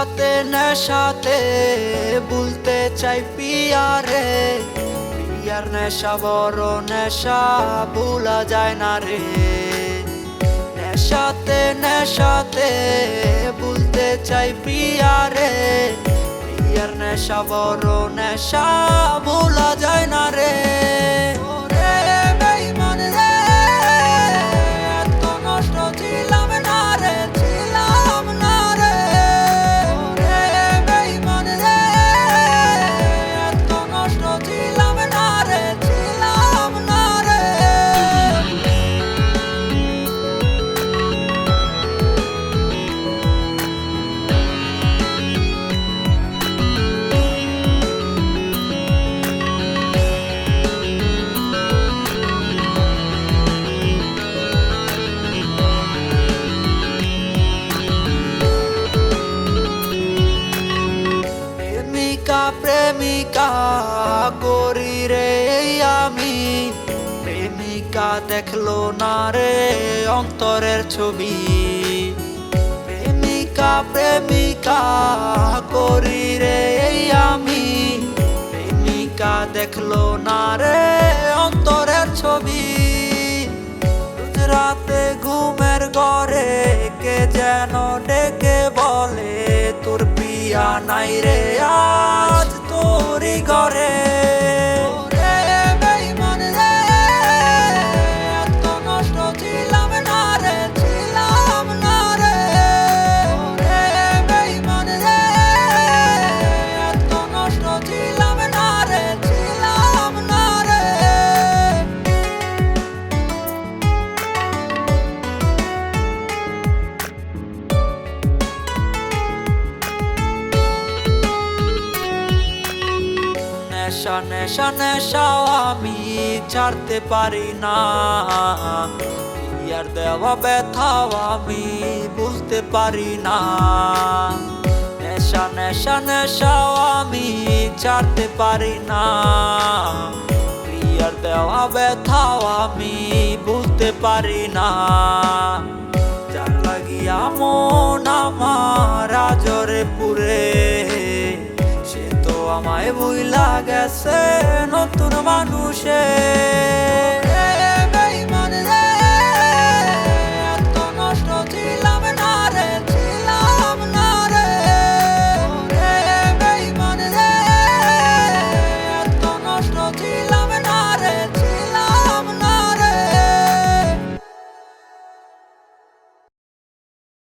নেশাতে বলতে চাই পিয়ারে, পিয়ার নেশা বড় নেশা ভুলা যায় না রে। নেশাতে বলতে চাই পিয়ারে, পিয়ার নেশা বড় নেশা ভুলা যায় না রে। প্রেমিকা করি রে আমি, প্রেমিকা দেখলো না রে অন্তরের ছবি। প্রেমিকা করি রে আমি, প্রেমিকা দেখলো না রে অন্তরের ছবি। রাতে ঘুমের ঘরে কে যেন ডেকে বলে, তোর পিয়া নাই রে আজ তোরই ঘরে। নেশা আমি ছাড়তে পারি না, ইয়ার দেওয়া ব্যথাও আমি বুঝতে পারি না। নেশা আমি ছাড়তে পারি না, ইয়ার দেওয়া ব্যথাও আমি বুঝতে পারি না। যার লাগিয়া মন আমার আজরে পুরে, আমায় ভুইলা গেছে নতুন মানুষে।